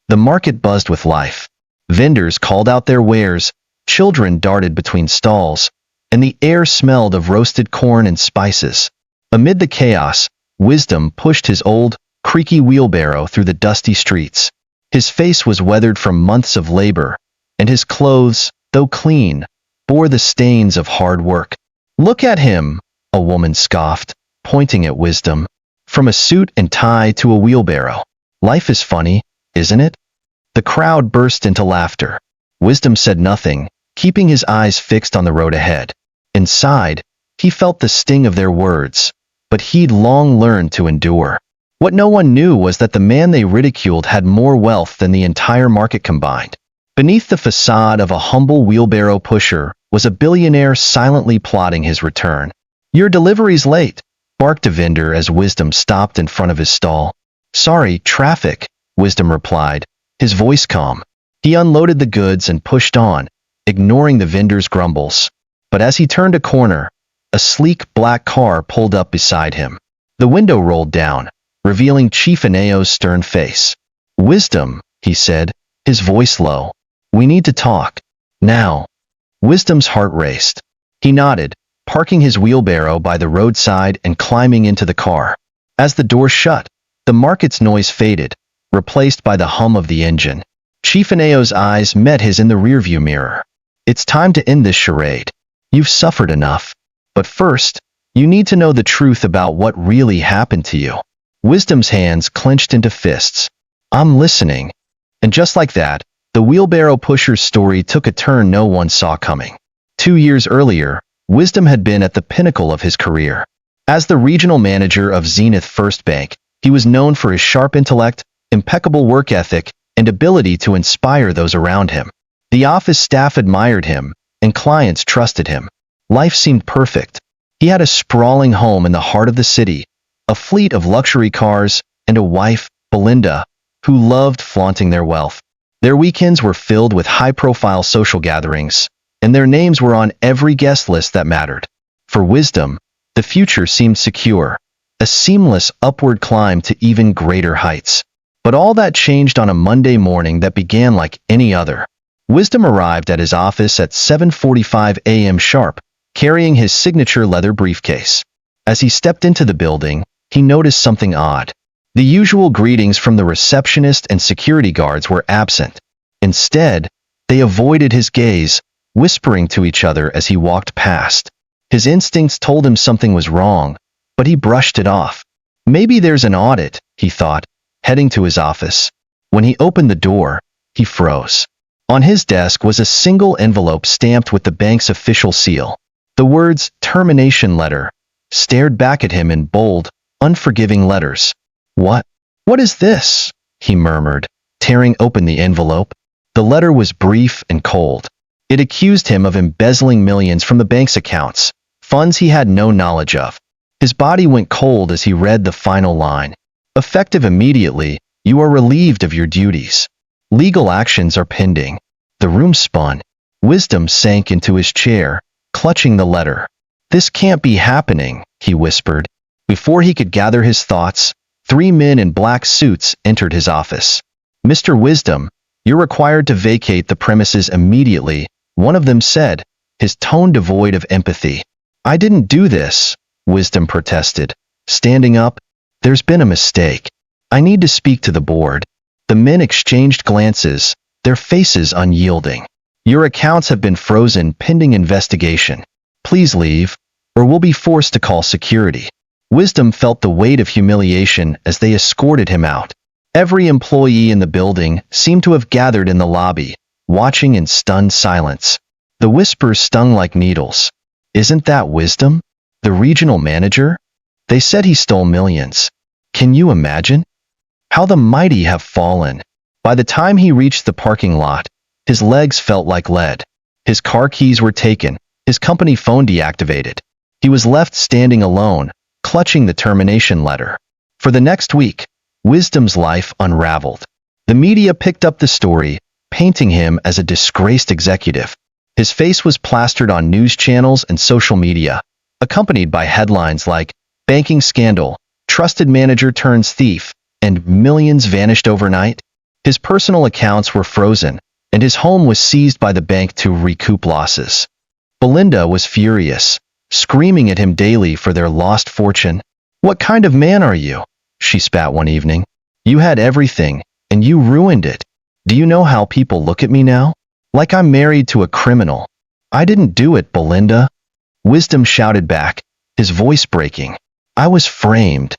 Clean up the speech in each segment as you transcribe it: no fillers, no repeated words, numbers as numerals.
The market buzzed with life. Vendors called out their wares, children darted between stalls, and the air smelled of roasted corn and spices. Amid the chaos, Wisdom pushed his old, creaky wheelbarrow through the dusty streets. His face was weathered from months of labor, and his clothes, though clean, bore the stains of hard work. "Look at him," a woman scoffed, pointing at Wisdom. "From a suit and tie to a wheelbarrow. Life is funny, isn't it?" The crowd burst into laughter. Wisdom said nothing, keeping his eyes fixed on the road ahead. Inside, he felt the sting of their words, but he'd long learned to endure. What no one knew was that the man they ridiculed had more wealth than the entire market combined. Beneath the facade of a humble wheelbarrow pusher was a billionaire silently plotting his return. "Your delivery's late," barked a vendor as Wisdom stopped in front of his stall. "Sorry, traffic," Wisdom replied, his voice calm. He unloaded the goods and pushed on, ignoring the vendor's grumbles. But as he turned a corner, a sleek black car pulled up beside him. The window rolled down, revealing Chief Eneo's stern face. "Wisdom," he said, his voice low. "We need to talk. Now." Wisdom's heart raced. He nodded, parking his wheelbarrow by the roadside and climbing into the car. As the door shut, the market's noise faded, replaced by the hum of the engine. Chief Eneo's eyes met his in the rearview mirror. "It's time to end this charade. You've suffered enough. But first, you need to know the truth about what really happened to you." Wisdom's hands clenched into fists. "I'm listening." And just like that, the wheelbarrow pusher's story took a turn no one saw coming. 2 years earlier, Wisdom had been at the pinnacle of his career. As the regional manager of Zenith First Bank, he was known for his sharp intellect, impeccable work ethic, and ability to inspire those around him. The office staff admired him, and clients trusted him. Life seemed perfect. He had a sprawling home in the heart of the city, a fleet of luxury cars, and a wife, Belinda, who loved flaunting their wealth. Their weekends were filled with high-profile social gatherings, and their names were on every guest list that mattered. For Wisdom, the future seemed secure, a seamless upward climb to even greater heights. But all that changed on a Monday morning that began like any other. Wisdom arrived at his office at 7:45 a.m. sharp, carrying his signature leather briefcase. As he stepped into the building, he noticed something odd. The usual greetings from the receptionist and security guards were absent. Instead, they avoided his gaze, whispering to each other as he walked past. His instincts told him something was wrong, but he brushed it off. Maybe there's an audit, he thought, heading to his office. When he opened the door, he froze. On his desk was a single envelope stamped with the bank's official seal. The words "termination letter" stared back at him in bold, unforgiving letters. What is this?" he murmured, tearing open the envelope. The letter was brief and cold. It accused him of embezzling millions from the bank's accounts, funds he had no knowledge of. His body went cold as he read the final line. "Effective immediately, you are relieved of your duties. Legal actions are pending." The room spun. Wisdom sank into his chair, clutching the letter. "This can't be happening," he whispered. Before he could gather his thoughts, 3 men in black suits entered his office. "Mr. Wisdom, you're required to vacate the premises immediately," one of them said, his tone devoid of empathy. "I didn't do this," Wisdom protested, standing up. "There's been a mistake. I need to speak to the board." The men exchanged glances, their faces unyielding. "Your accounts have been frozen pending investigation. Please leave, or we'll be forced to call security." Wisdom felt the weight of humiliation as they escorted him out. Every employee in the building seemed to have gathered in the lobby, watching in stunned silence. The whispers stung like needles. "Isn't that Wisdom? The regional manager? They said he stole millions. Can you imagine? How the mighty have fallen." By the time he reached the parking lot, his legs felt like lead. His car keys were taken, his company phone deactivated. He was left standing alone, clutching the termination letter. For the next week, Wisdom's life unraveled. The media picked up the story, painting him as a disgraced executive. His face was plastered on news channels and social media, accompanied by headlines like "Banking Scandal, Trusted Manager Turns Thief," and "Millions Vanished Overnight." His personal accounts were frozen, and his home was seized by the bank to recoup losses. Belinda was furious, screaming at him daily for their lost fortune. "What kind of man are you?" she spat one evening. "You had everything, and you ruined it. Do you know how people look at me now? Like I'm married to a criminal." "I didn't do it, Belinda," Wisdom shouted back, his voice breaking. "I was framed."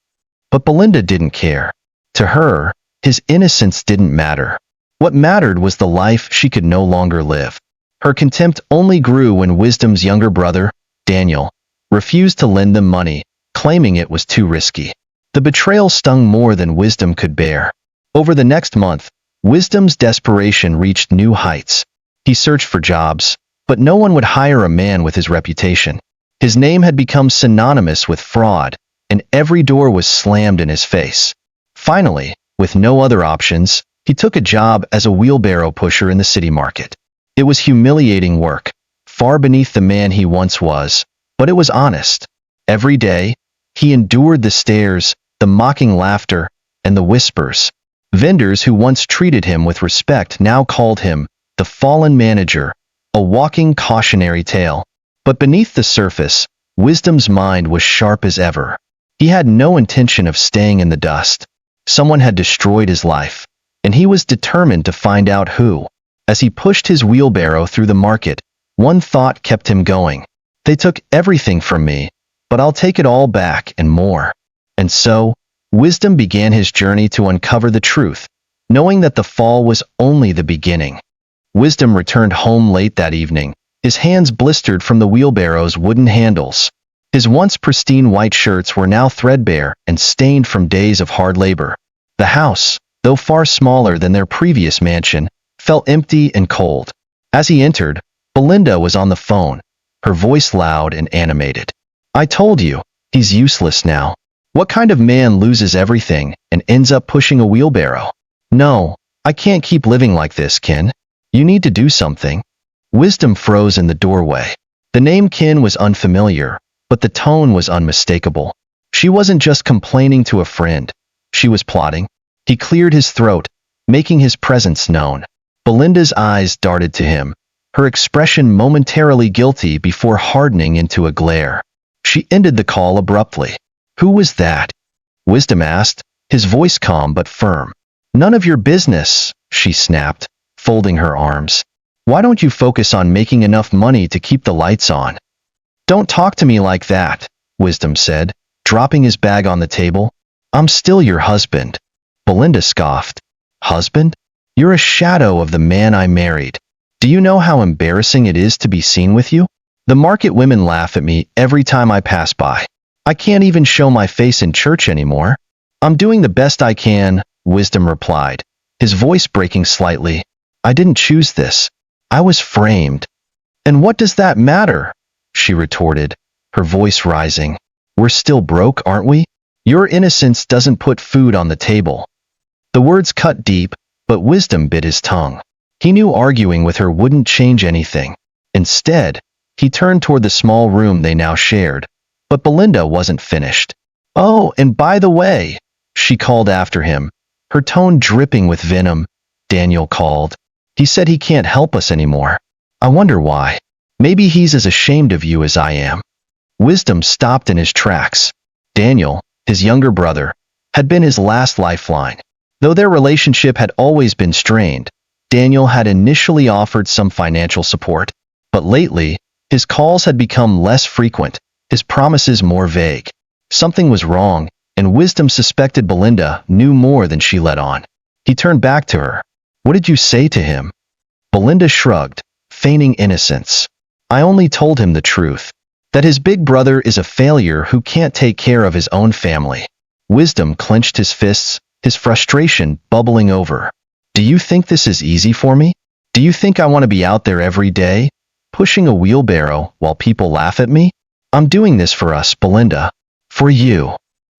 But Belinda didn't care. To her, his innocence didn't matter. What mattered was the life she could no longer live. Her contempt only grew when Wisdom's younger brother, Daniel, refused to lend them money, claiming it was too risky. The betrayal stung more than Wisdom could bear. Over the next month, Wisdom's desperation reached new heights. He searched for jobs, but no one would hire a man with his reputation. His name had become synonymous with fraud, and every door was slammed in his face. Finally, with no other options, he took a job as a wheelbarrow pusher in the city market. It was humiliating work, far beneath the man he once was, but it was honest. Every day, he endured the stares, the mocking laughter, and the whispers. Vendors who once treated him with respect now called him the fallen manager, a walking cautionary tale. But beneath the surface, Wisdom's mind was sharp as ever. He had no intention of staying in the dust. Someone had destroyed his life, and he was determined to find out who. As he pushed his wheelbarrow through the market, one thought kept him going. "They took everything from me, but I'll take it all back and more." And so, Wisdom began his journey to uncover the truth, knowing that the fall was only the beginning. Wisdom returned home late that evening, his hands blistered from the wheelbarrow's wooden handles. His once pristine white shirts were now threadbare and stained from days of hard labor. The house, though far smaller than their previous mansion, felt empty and cold. As he entered, Belinda was on the phone, her voice loud and animated. "I told you, he's useless now. What kind of man loses everything and ends up pushing a wheelbarrow? No, I can't keep living like this, Ken. You need to do something." Wisdom froze in the doorway. The name Ken was unfamiliar, but the tone was unmistakable. She wasn't just complaining to a friend. She was plotting. He cleared his throat, making his presence known. Belinda's eyes darted to him, her expression momentarily guilty before hardening into a glare. She ended the call abruptly. "Who was that?" Wisdom asked, his voice calm but firm. "None of your business," she snapped, folding her arms. "Why don't you focus on making enough money to keep the lights on?" "Don't talk to me like that," Wisdom said, dropping his bag on the table. "I'm still your husband." Belinda scoffed. "Husband? You're a shadow of the man I married. Do you know how embarrassing it is to be seen with you? The market women laugh at me every time I pass by. I can't even show my face in church anymore." "I'm doing the best I can," Wisdom replied, his voice breaking slightly. "I didn't choose this. I was framed." "And what does that matter?" she retorted, her voice rising. "We're still broke, aren't we? Your innocence doesn't put food on the table." The words cut deep, but Wisdom bit his tongue. He knew arguing with her wouldn't change anything. Instead, he turned toward the small room they now shared. But Belinda wasn't finished. "Oh, and by the way," she called after him, her tone dripping with venom, "Daniel called. He said he can't help us anymore. I wonder why. Maybe he's as ashamed of you as I am." Wisdom stopped in his tracks. Daniel, his younger brother, had been his last lifeline. Though their relationship had always been strained, Daniel had initially offered some financial support. But lately, his calls had become less frequent, his promises more vague. Something was wrong, and Wisdom suspected Belinda knew more than she let on. He turned back to her. "What did you say to him?" Belinda shrugged, feigning innocence. "I only told him the truth, that his big brother is a failure who can't take care of his own family." Wisdom clenched his fists, his frustration bubbling over. "Do you think this is easy for me? Do you think I want to be out there every day, pushing a wheelbarrow while people laugh at me? I'm doing this for us, Belinda. For you."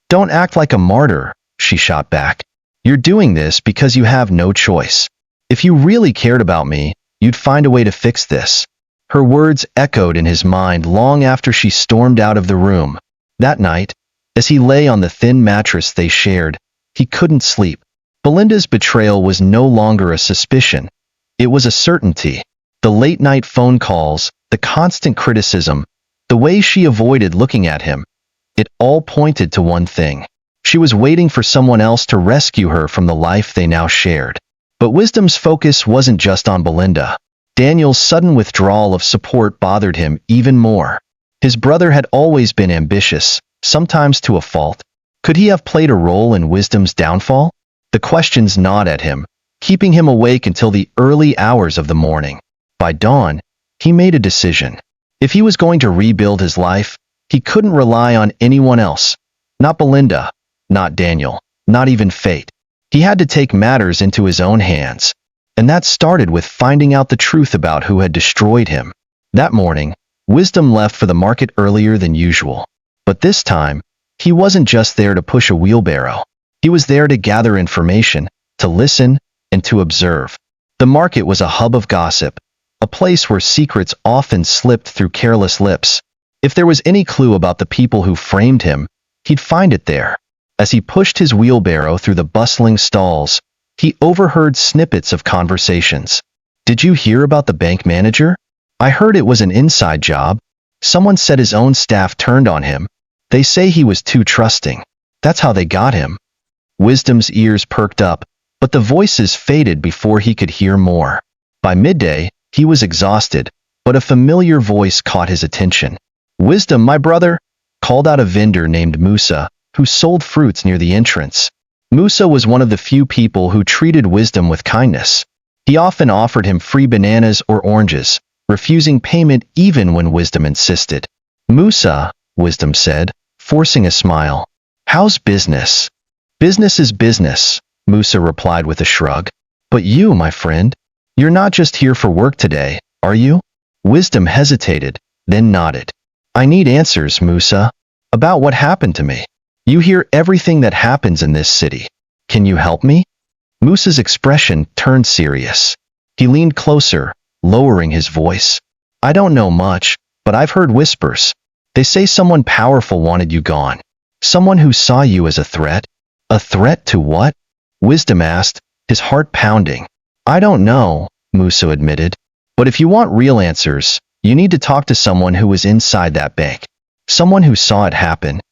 "Don't act like a martyr," she shot back. "You're doing this because you have no choice. If you really cared about me, you'd find a way to fix this." Her words echoed in his mind long after she stormed out of the room. That night, as he lay on the thin mattress they shared, he couldn't sleep. Belinda's betrayal was no longer a suspicion. It was a certainty. The late-night phone calls, the constant criticism, the way she avoided looking at him, it all pointed to one thing. She was waiting for someone else to rescue her from the life they now shared. But Wisdom's focus wasn't just on Belinda. Daniel's sudden withdrawal of support bothered him even more. His brother had always been ambitious, sometimes to a fault. Could he have played a role in Wisdom's downfall? The questions gnawed at him, keeping him awake until the early hours of the morning. By dawn, he made a decision. If he was going to rebuild his life, he couldn't rely on anyone else. Not Belinda, not Daniel, not even fate. He had to take matters into his own hands. And that started with finding out the truth about who had destroyed him. That morning, Wisdom left for the market earlier than usual. But this time, he wasn't just there to push a wheelbarrow. He was there to gather information, to listen, and to observe. The market was a hub of gossip, a place where secrets often slipped through careless lips. If there was any clue about the people who framed him, he'd find it there. As he pushed his wheelbarrow through the bustling stalls, he overheard snippets of conversations. "Did you hear about the bank manager? I heard it was an inside job. Someone said his own staff turned on him. They say he was too trusting. That's how they got him." Wisdom's ears perked up, but the voices faded before he could hear more. By midday, he was exhausted, but a familiar voice caught his attention. "Wisdom, my brother," called out a vendor named Musa, who sold fruits near the entrance. Musa was one of the few people who treated Wisdom with kindness. He often offered him free bananas or oranges, refusing payment even when Wisdom insisted. "Musa," Wisdom said, forcing a smile. "How's business?" "Business is business," Musa replied with a shrug. "But you, my friend, you're not just here for work today, are you?" Wisdom hesitated, then nodded. "I need answers, Musa, about what happened to me. You hear everything that happens in this city. Can you help me?" Musa's expression turned serious. He leaned closer, lowering his voice. "I don't know much, but I've heard whispers. They say someone powerful wanted you gone. Someone who saw you as a threat." "A threat to what?" Wisdom asked, his heart pounding. "I don't know," Musa admitted. "But if you want real answers, you need to talk to someone who was inside that bank. Someone who saw it happen."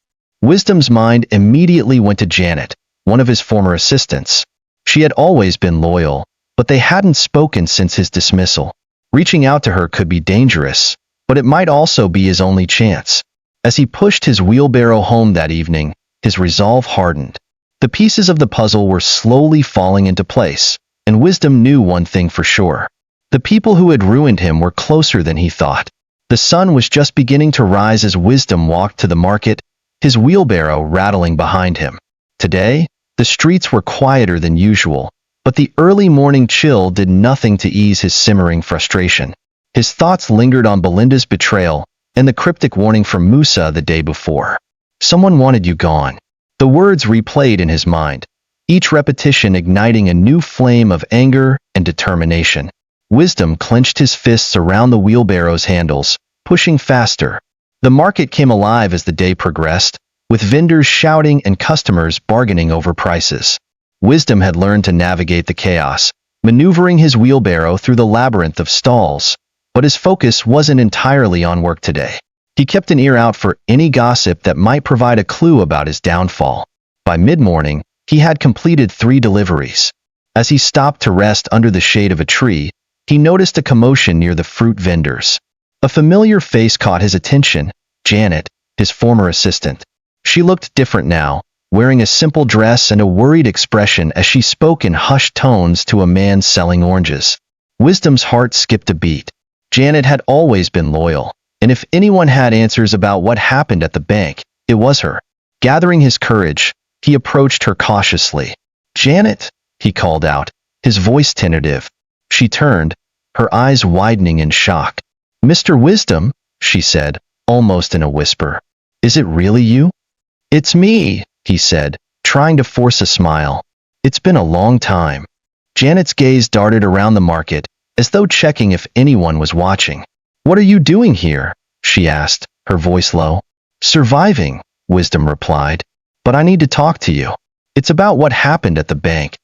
Wisdom's mind immediately went to Janet, one of his former assistants. She had always been loyal, but they hadn't spoken since his dismissal. Reaching out to her could be dangerous, but it might also be his only chance. As he pushed his wheelbarrow home that evening, his resolve hardened. The pieces of the puzzle were slowly falling into place, and Wisdom knew one thing for sure. The people who had ruined him were closer than he thought. The sun was just beginning to rise as Wisdom walked to the market, his wheelbarrow rattling behind him. Today, the streets were quieter than usual, but the early morning chill did nothing to ease his simmering frustration. His thoughts lingered on Belinda's betrayal and the cryptic warning from Musa the day before. "Someone wanted you gone." The words replayed in his mind, each repetition igniting a new flame of anger and determination. Wisdom clenched his fists around the wheelbarrow's handles, pushing faster. The market came alive as the day progressed, with vendors shouting and customers bargaining over prices. Wisdom had learned to navigate the chaos, maneuvering his wheelbarrow through the labyrinth of stalls, but his focus wasn't entirely on work today. He kept an ear out for any gossip that might provide a clue about his downfall. By mid-morning, he had completed 3 deliveries. As he stopped to rest under the shade of a tree, he noticed a commotion near the fruit vendors. A familiar face caught his attention, Janet, his former assistant. She looked different now, wearing a simple dress and a worried expression as she spoke in hushed tones to a man selling oranges. Wisdom's heart skipped a beat. Janet had always been loyal, and if anyone had answers about what happened at the bank, it was her. Gathering his courage, he approached her cautiously. "Janet," he called out, his voice tentative. She turned, her eyes widening in shock. "Mr. Wisdom," she said, almost in a whisper. "Is it really you?" "It's me," he said, trying to force a smile. "It's been a long time." Janet's gaze darted around the market, as though checking if anyone was watching. "What are you doing here?" she asked, her voice low. "Surviving," Wisdom replied. "But I need to talk to you. It's about what happened at the bank."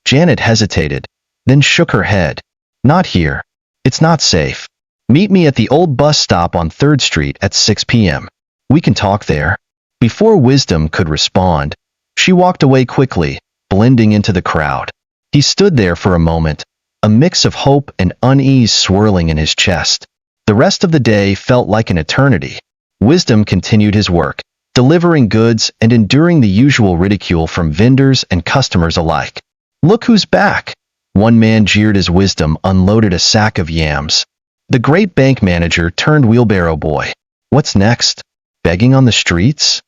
Janet hesitated, then shook her head. Not here. It's not safe. Meet me at the old bus stop on 3rd Street at 6 p.m. We can talk there. Before Wisdom could respond, she walked away quickly, blending into the crowd. He stood there for a moment, a mix of hope and unease swirling in his chest. The rest of the day felt like an eternity. Wisdom continued his work, delivering goods and enduring the usual ridicule from vendors and customers alike. Look who's back! One man jeered as Wisdom unloaded a sack of yams. The great bank manager turned wheelbarrow boy. What's next? Begging on the streets?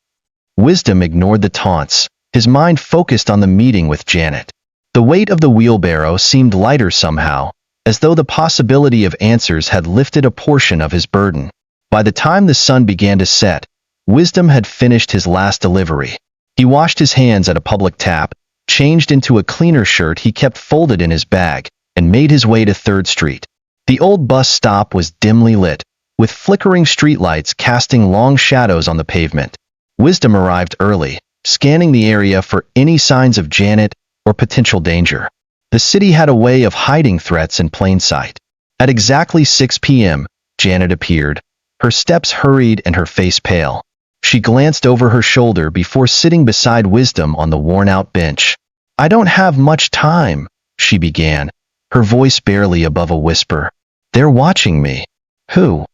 Wisdom ignored the taunts, his mind focused on the meeting with Janet. The weight of the wheelbarrow seemed lighter somehow, as though the possibility of answers had lifted a portion of his burden. By the time the sun began to set, Wisdom had finished his last delivery. He washed his hands at a public tap, changed into a cleaner shirt he kept folded in his bag, and made his way to 3rd Street. The old bus stop was dimly lit, with flickering streetlights casting long shadows on the pavement. Wisdom arrived early, scanning the area for any signs of Janet or potential danger. The city had a way of hiding threats in plain sight. At exactly 6 p.m., Janet appeared, her steps hurried and her face pale. She glanced over her shoulder before sitting beside Wisdom on the worn-out bench. I don't have much time, she began, her voice barely above a whisper. They're watching me. Who?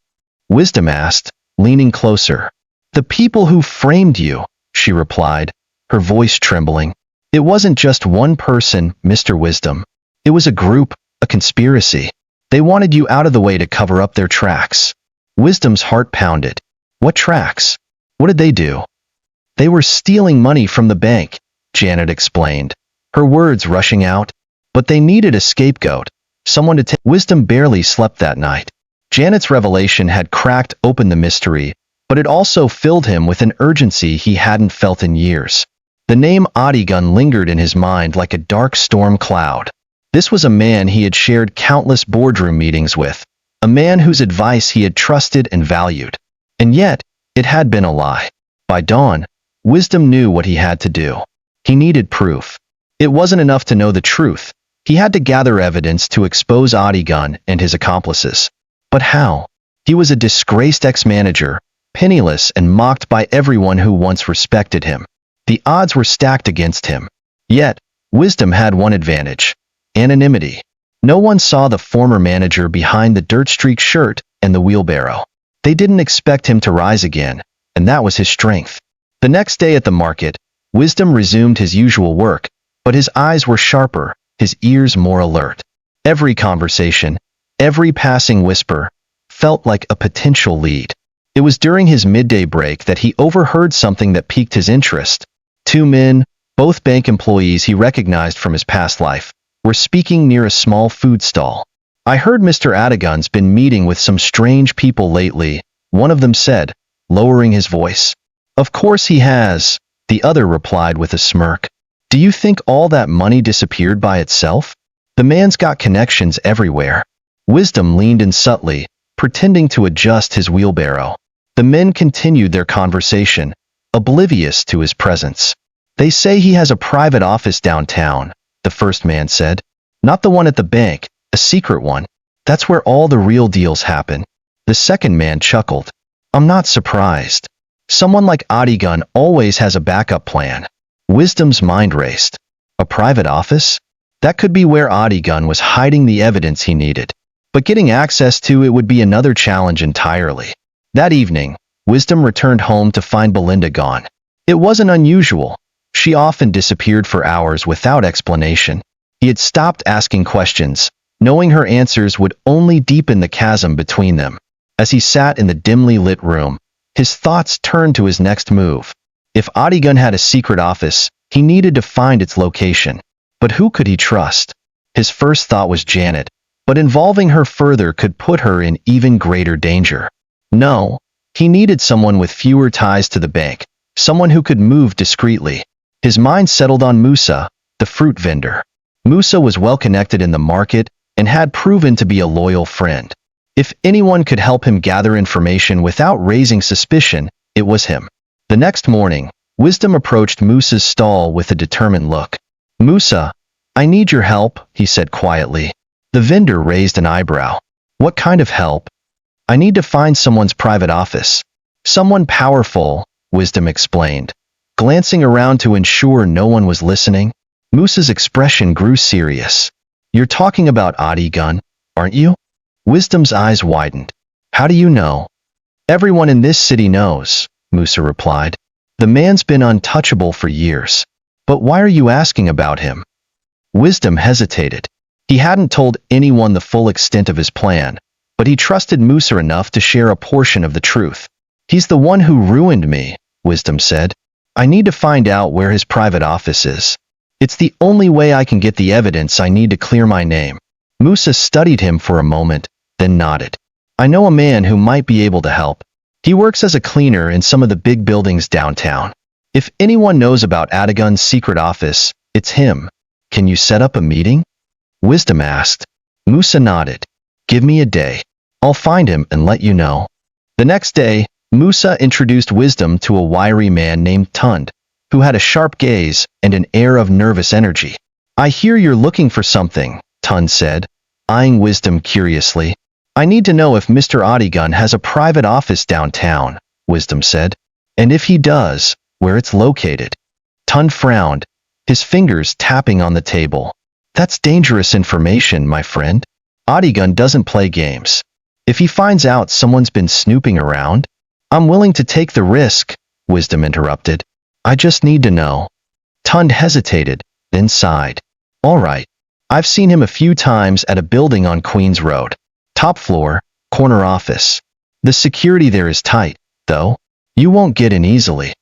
Wisdom asked, leaning closer. The people who framed you, she replied, her voice trembling. It wasn't just one person, Mr. Wisdom. It was a group, a conspiracy. They wanted you out of the way to cover up their tracks. Wisdom's heart pounded. What tracks? What did they do? They were stealing money from the bank, Janet explained, her words rushing out. But they needed a scapegoat, someone to take. Wisdom barely slept that night. Janet's revelation had cracked open the mystery, but it also filled him with an urgency he hadn't felt in years. The name Adigun lingered in his mind like a dark storm cloud. This was a man he had shared countless boardroom meetings with, a man whose advice he had trusted and valued. And yet, it had been a lie. By dawn, Wisdom knew what he had to do. He needed proof. It wasn't enough to know the truth. He had to gather evidence to expose Adigun and his accomplices. But how? He was a disgraced ex-manager, penniless and mocked by everyone who once respected him. The odds were stacked against him. Yet, Wisdom had one advantage: anonymity. No one saw the former manager behind the dirt-streaked shirt and the wheelbarrow. They didn't expect him to rise again, and that was his strength. The next day at the market, Wisdom resumed his usual work, but his eyes were sharper, his ears more alert. Every conversation, every passing whisper, felt like a potential lead. It was during his midday break that he overheard something that piqued his interest. Two men, both bank employees he recognized from his past life, were speaking near a small food stall. I heard Mr. Adigun's been meeting with some strange people lately, one of them said, lowering his voice. Of course he has, the other replied with a smirk. Do you think all that money disappeared by itself? The man's got connections everywhere. Wisdom leaned in subtly, pretending to adjust his wheelbarrow. The men continued their conversation, oblivious to his presence. They say he has a private office downtown, the first man said. Not the one at the bank, a secret one. That's where all the real deals happen. The second man chuckled. I'm not surprised. Someone like Adigun always has a backup plan. Wisdom's mind raced. A private office? That could be where Adigun was hiding the evidence he needed. But getting access to it would be another challenge entirely. That evening, Wisdom returned home to find Belinda gone. It wasn't unusual. She often disappeared for hours without explanation. He had stopped asking questions, knowing her answers would only deepen the chasm between them. As he sat in the dimly lit room, his thoughts turned to his next move. If Adigun had a secret office, he needed to find its location. But who could he trust? His first thought was Janet, but involving her further could put her in even greater danger. No, he needed someone with fewer ties to the bank, someone who could move discreetly. His mind settled on Musa, the fruit vendor. Musa was well connected in the market and had proven to be a loyal friend. If anyone could help him gather information without raising suspicion, it was him. The next morning, Wisdom approached Musa's stall with a determined look. Musa, I need your help, he said quietly. The vendor raised an eyebrow. What kind of help? I need to find someone's private office. Someone powerful, Wisdom explained, glancing around to ensure no one was listening. Musa's expression grew serious. You're talking about Adigun, aren't you? Wisdom's eyes widened. How do you know? Everyone in this city knows, Musa replied. The man's been untouchable for years. But why are you asking about him? Wisdom hesitated. He hadn't told anyone the full extent of his plan, but he trusted Musa enough to share a portion of the truth. He's the one who ruined me, Wisdom said. I need to find out where his private office is. It's the only way I can get the evidence I need to clear my name. Musa studied him for a moment, then nodded. I know a man who might be able to help. He works as a cleaner in some of the big buildings downtown. If anyone knows about Adigun's secret office, it's him. Can you set up a meeting? Wisdom asked. Musa nodded. Give me a day. I'll find him and let you know. The next day, Musa introduced Wisdom to a wiry man named Tund, who had a sharp gaze and an air of nervous energy. I hear you're looking for something, Tund said, eyeing Wisdom curiously. I need to know if Mr. Adigun has a private office downtown, Wisdom said, and if he does, where it's located. Tund frowned, his fingers tapping on the table. That's dangerous information, my friend. Adigun doesn't play games. If he finds out someone's been snooping around, I'm willing to take the risk, Wisdom interrupted. I just need to know. Tund hesitated, then sighed. All right. I've seen him a few times at a building on Queens Road. Top floor, corner office. The security there is tight, though. You won't get in easily.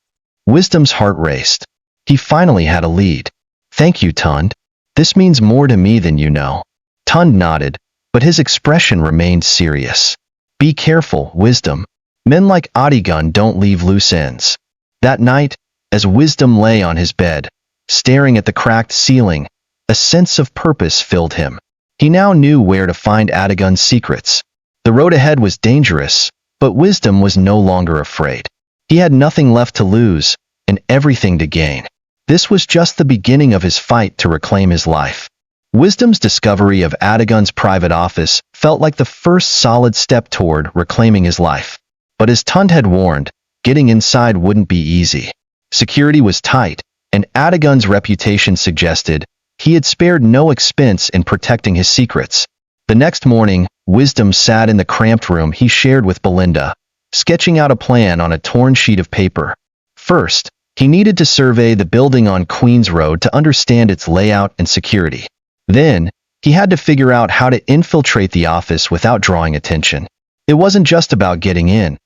Wisdom's heart raced. He finally had a lead. Thank you, Tund. This means more to me than you know. Tund nodded, but his expression remained serious. Be careful, Wisdom. Men like Adigun don't leave loose ends. That night, as Wisdom lay on his bed, staring at the cracked ceiling, a sense of purpose filled him. He now knew where to find Adigun's secrets. The road ahead was dangerous, but Wisdom was no longer afraid. He had nothing left to lose, and everything to gain. This was just the beginning of his fight to reclaim his life. Wisdom's discovery of Adigun's private office felt like the first solid step toward reclaiming his life. But as Tund had warned, getting inside wouldn't be easy. Security was tight, and Adigun's reputation suggested he had spared no expense in protecting his secrets. The next morning, Wisdom sat in the cramped room he shared with Belinda, sketching out a plan on a torn sheet of paper. First, he needed to survey the building on Queens Road to understand its layout and security. Then, he had to figure out how to infiltrate the office without drawing attention. It wasn't just about getting in.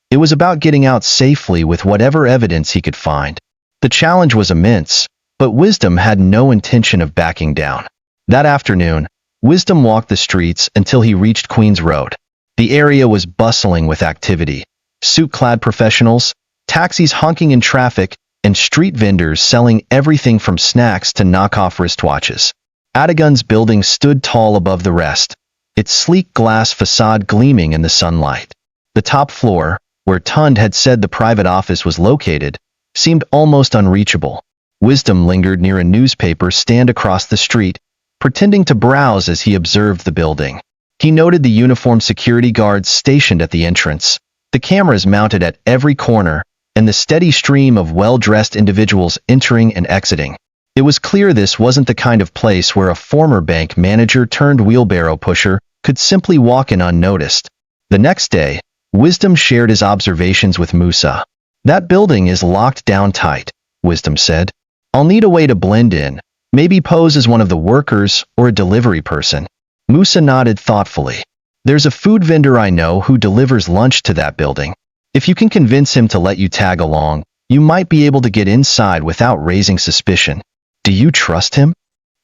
It was about getting out safely with whatever evidence he could find. The challenge was immense, but Wisdom had no intention of backing down. That afternoon, Wisdom walked the streets until he reached Queens Road. The area was bustling with activity. Suit-clad professionals, taxis honking in traffic, and street vendors selling everything from snacks to knockoff wristwatches. Adigun's building stood tall above the rest, its sleek glass facade gleaming in the sunlight. The top floor, where Tund had said the private office was located, seemed almost unreachable. Wisdom lingered near a newspaper stand across the street, pretending to browse as he observed the building. He noted the uniformed security guards stationed at the entrance, the cameras mounted at every corner, and the steady stream of well-dressed individuals entering and exiting. It was clear this wasn't the kind of place where a former bank manager turned wheelbarrow pusher could simply walk in unnoticed. The next day, Wisdom shared his observations with Musa. That building is locked down tight, Wisdom said. I'll need a way to blend in, maybe pose as one of the workers or a delivery person. Musa nodded thoughtfully. There's a food vendor I know who delivers lunch to that building. If you can convince him to let you tag along, you might be able to get inside without raising suspicion. Do you trust him?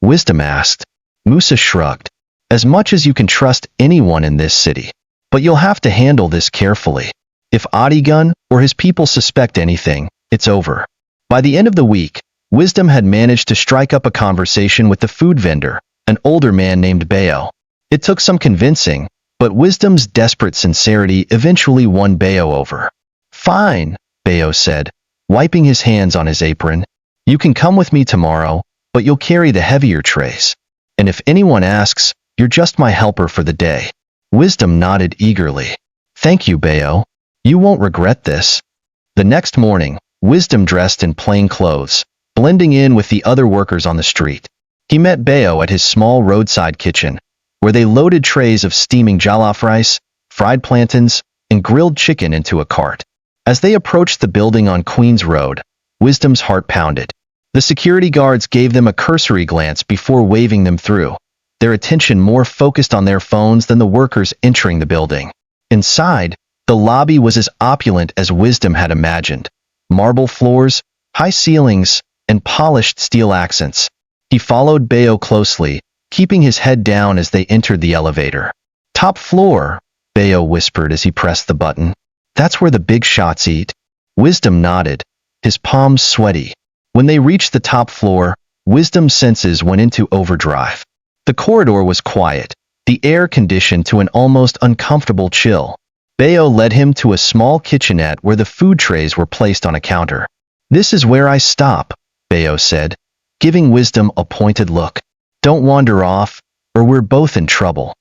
Wisdom asked. Musa shrugged. As much as you can trust anyone in this city. But you'll have to handle this carefully. If Adigun or his people suspect anything, it's over. By the end of the week, Wisdom had managed to strike up a conversation with the food vendor, an older man named Bayo. It took some convincing, but Wisdom's desperate sincerity eventually won Bayo over. Fine, Bayo said, wiping his hands on his apron. You can come with me tomorrow, but you'll carry the heavier trays. And if anyone asks, you're just my helper for the day." Wisdom nodded eagerly. "Thank you, Beo. You won't regret this." The next morning, Wisdom dressed in plain clothes, blending in with the other workers on the street. He met Beo at his small roadside kitchen, where they loaded trays of steaming jollof rice, fried plantains, and grilled chicken into a cart. As they approached the building on Queens Road, Wisdom's heart pounded. The security guards gave them a cursory glance before waving them through, their attention more focused on their phones than the workers entering the building. Inside, the lobby was as opulent as Wisdom had imagined. Marble floors, high ceilings, and polished steel accents. He followed Beo closely, keeping his head down as they entered the elevator. "Top floor," Beo whispered as he pressed the button. "That's where the big shots eat." Wisdom nodded, his palms sweaty. When they reached the top floor, Wisdom's senses went into overdrive. The corridor was quiet, the air conditioned to an almost uncomfortable chill. Beo led him to a small kitchenette where the food trays were placed on a counter. "This is where I stop," Beo said, giving Wisdom a pointed look. "Don't wander off, or we're both in trouble."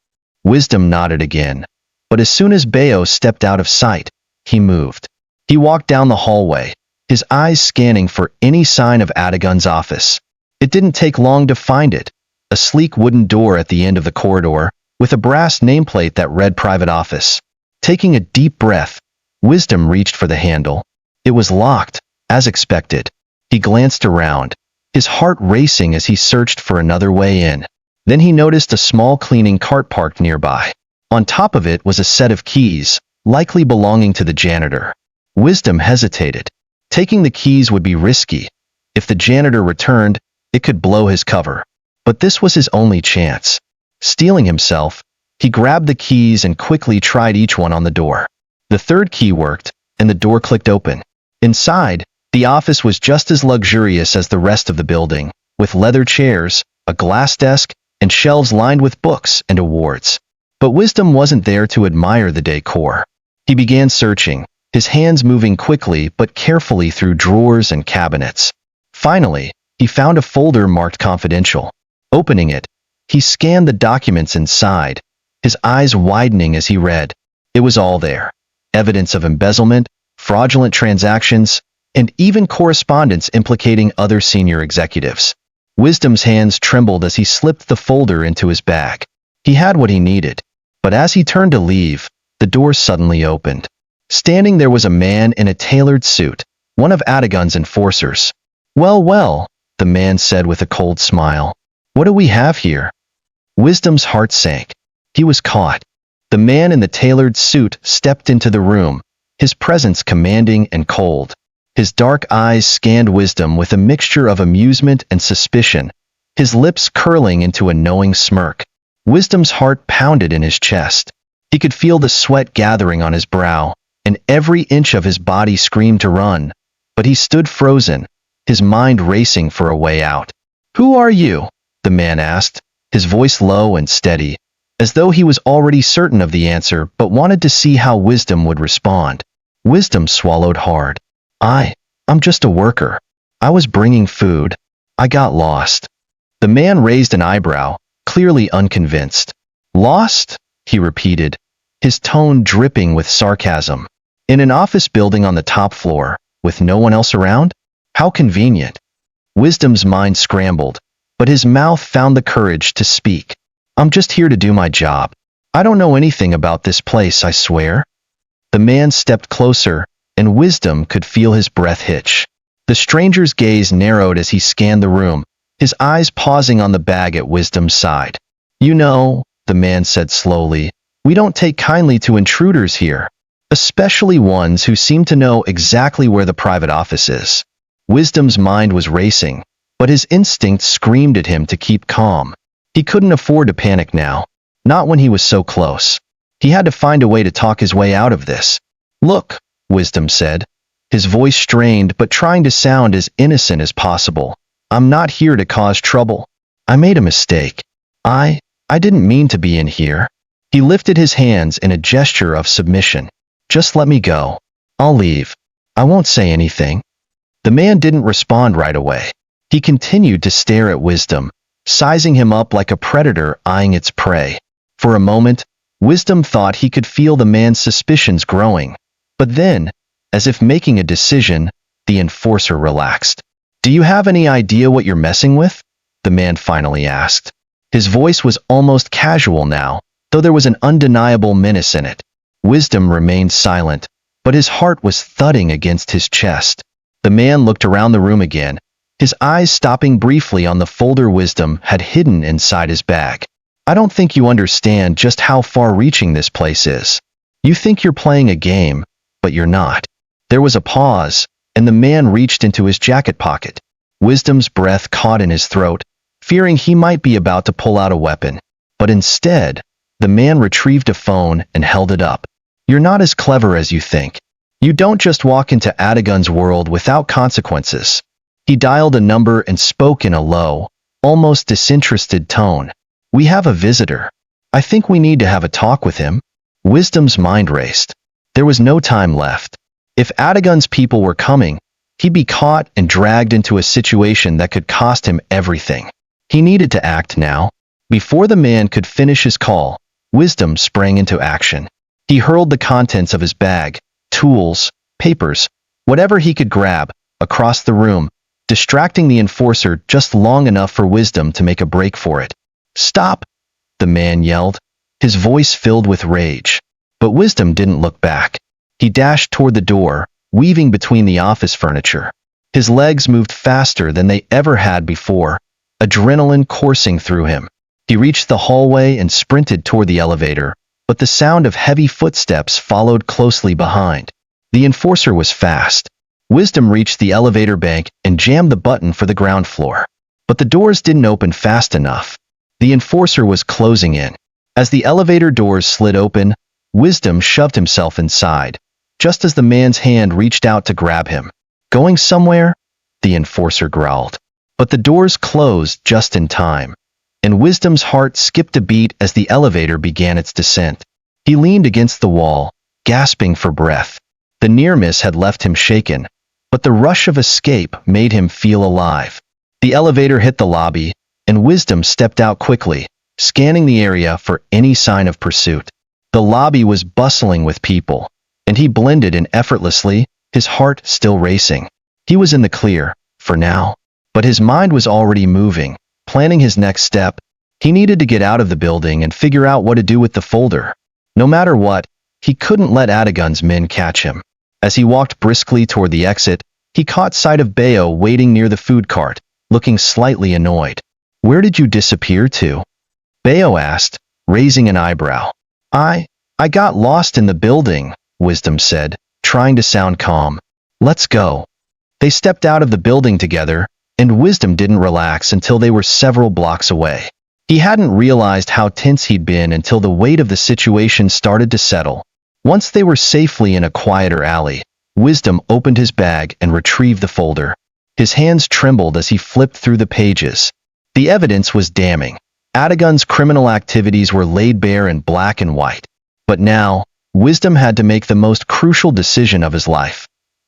Wisdom nodded again, but as soon as Beo stepped out of sight, he moved. He walked down the hallway, his eyes scanning for any sign of Adegun's office. It didn't take long to find it, a sleek wooden door at the end of the corridor, with a brass nameplate that read Private Office. Taking a deep breath, Wisdom reached for the handle. It was locked, as expected. He glanced around, his heart racing as he searched for another way in. Then he noticed a small cleaning cart parked nearby. On top of it was a set of keys, likely belonging to the janitor. Wisdom hesitated. Taking the keys would be risky. If the janitor returned, it could blow his cover. But this was his only chance. Steeling himself, he grabbed the keys and quickly tried each one on the door. The third key worked, and the door clicked open. Inside, the office was just as luxurious as the rest of the building, with leather chairs, a glass desk, and shelves lined with books and awards. But Wisdom wasn't there to admire the decor. He began searching, his hands moving quickly but carefully through drawers and cabinets. Finally, he found a folder marked confidential. Opening it, he scanned the documents inside, his eyes widening as he read. It was all there. Evidence of embezzlement, fraudulent transactions, and even correspondence implicating other senior executives. Wisdom's hands trembled as he slipped the folder into his bag. He had what he needed. But as he turned to leave, the door suddenly opened. Standing there was a man in a tailored suit, one of Adegun's enforcers. "Well, well," the man said with a cold smile. "What do we have here?" Wisdom's heart sank. He was caught. The man in the tailored suit stepped into the room, his presence commanding and cold. His dark eyes scanned Wisdom with a mixture of amusement and suspicion, his lips curling into a knowing smirk. Wisdom's heart pounded in his chest. He could feel the sweat gathering on his brow, and every inch of his body screamed to run. But he stood frozen, his mind racing for a way out. "Who are you?" the man asked, his voice low and steady, as though he was already certain of the answer but wanted to see how Wisdom would respond. Wisdom swallowed hard. I'm just a worker. I was bringing food. I got lost." The man raised an eyebrow, clearly unconvinced. "Lost?" he repeated, his tone dripping with sarcasm. "In an office building on the top floor, with no one else around? How convenient." Wisdom's mind scrambled, but his mouth found the courage to speak. "I'm just here to do my job. I don't know anything about this place, I swear." The man stepped closer, and Wisdom could feel his breath hitch. The stranger's gaze narrowed as he scanned the room, his eyes pausing on the bag at Wisdom's side. "You know," the man said slowly, "we don't take kindly to intruders here, especially ones who seem to know exactly where the private office is." Wisdom's mind was racing, but his instincts screamed at him to keep calm. He couldn't afford to panic now, not when he was so close. He had to find a way to talk his way out of this. "Look," Wisdom said, his voice strained but trying to sound as innocent as possible. "I'm not here to cause trouble. I made a mistake. I didn't mean to be in here." He lifted his hands in a gesture of submission. "Just let me go. I'll leave. I won't say anything." The man didn't respond right away. He continued to stare at Wisdom, sizing him up like a predator eyeing its prey. For a moment, Wisdom thought he could feel the man's suspicions growing. But then, as if making a decision, the enforcer relaxed. "Do you have any idea what you're messing with?" the man finally asked. His voice was almost casual now, though there was an undeniable menace in it. Wisdom remained silent, but his heart was thudding against his chest. The man looked around the room again, his eyes stopping briefly on the folder Wisdom had hidden inside his bag. "I don't think you understand just how far-reaching this place is. You think you're playing a game, but you're not." There was a pause, and the man reached into his jacket pocket. Wisdom's breath caught in his throat, fearing he might be about to pull out a weapon. But instead, the man retrieved a phone and held it up. "You're not as clever as you think. You don't just walk into Adegun's world without consequences." He dialed a number and spoke in a low, almost disinterested tone. "We have a visitor. I think we need to have a talk with him." Wisdom's mind raced. There was no time left. If Adegun's people were coming, he'd be caught and dragged into a situation that could cost him everything. He needed to act now. Before the man could finish his call, Wisdom sprang into action. He hurled the contents of his bag, tools, papers, whatever he could grab, across the room, distracting the enforcer just long enough for Wisdom to make a break for it. "Stop!" the man yelled, his voice filled with rage. But Wisdom didn't look back. He dashed toward the door, weaving between the office furniture. His legs moved faster than they ever had before, adrenaline coursing through him. He reached the hallway and sprinted toward the elevator, but the sound of heavy footsteps followed closely behind. The enforcer was fast. Wisdom reached the elevator bank and jammed the button for the ground floor. But the doors didn't open fast enough. The enforcer was closing in. As the elevator doors slid open, Wisdom shoved himself inside, just as the man's hand reached out to grab him. "Going somewhere?" the enforcer growled. But the doors closed just in time, and Wisdom's heart skipped a beat as the elevator began its descent. He leaned against the wall, gasping for breath. The near miss had left him shaken, but the rush of escape made him feel alive. The elevator hit the lobby, and Wisdom stepped out quickly, scanning the area for any sign of pursuit. The lobby was bustling with people, and he blended in effortlessly, his heart still racing. He was in the clear, for now, but his mind was already moving, planning his next step. He needed to get out of the building and figure out what to do with the folder. No matter what, he couldn't let Adegun's men catch him. As he walked briskly toward the exit, he caught sight of Bayo waiting near the food cart, looking slightly annoyed. "Where did you disappear to?" Bayo asked, raising an eyebrow. I got lost in the building," Wisdom said, trying to sound calm. "Let's go." They stepped out of the building together, and Wisdom didn't relax until they were several blocks away. He hadn't realized how tense he'd been until the weight of the situation started to settle. Once they were safely in a quieter alley, Wisdom opened his bag and retrieved the folder. His hands trembled as he flipped through the pages. The evidence was damning. Adegun's criminal activities were laid bare in black and white. But now, Wisdom had to make the most crucial decision of his life.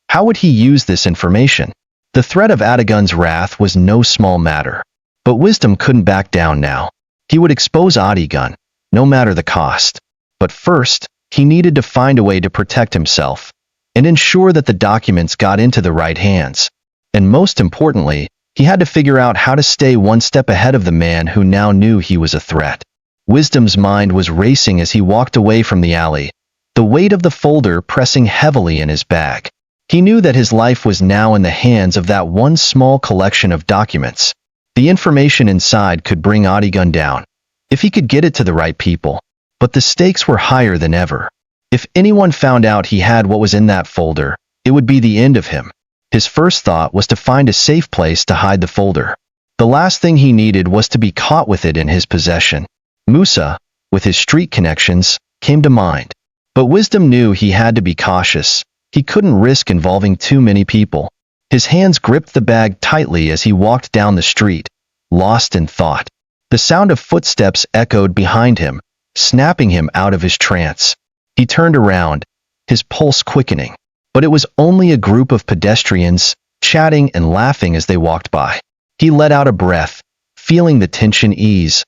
How would he use this information? The threat of Adegun's wrath was no small matter. But Wisdom couldn't back down now. He would expose Adegun, no matter the cost. But first, he needed to find a way to protect himself and ensure that the documents got into the right hands. And most importantly, he had to figure out how to stay one step ahead of the man who now knew he was a threat. Wisdom's mind was racing as he walked away from the alley, the weight of the folder pressing heavily in his bag. He knew that his life was now in the hands of that one small collection of documents. The information inside could bring Adegun down, if he could get it to the right people. But the stakes were higher than ever. If anyone found out he had what was in that folder, it would be the end of him. His first thought was to find a safe place to hide the folder. The last thing he needed was to be caught with it in his possession. Musa, with his street connections, came to mind. But Wisdom knew he had to be cautious. He couldn't risk involving too many people. His hands gripped the bag tightly as he walked down the street, lost in thought. The sound of footsteps echoed behind him, snapping him out of his trance. He turned around, his pulse quickening. But it was only a group of pedestrians, chatting and laughing as they walked by. He let out a breath, feeling the tension ease,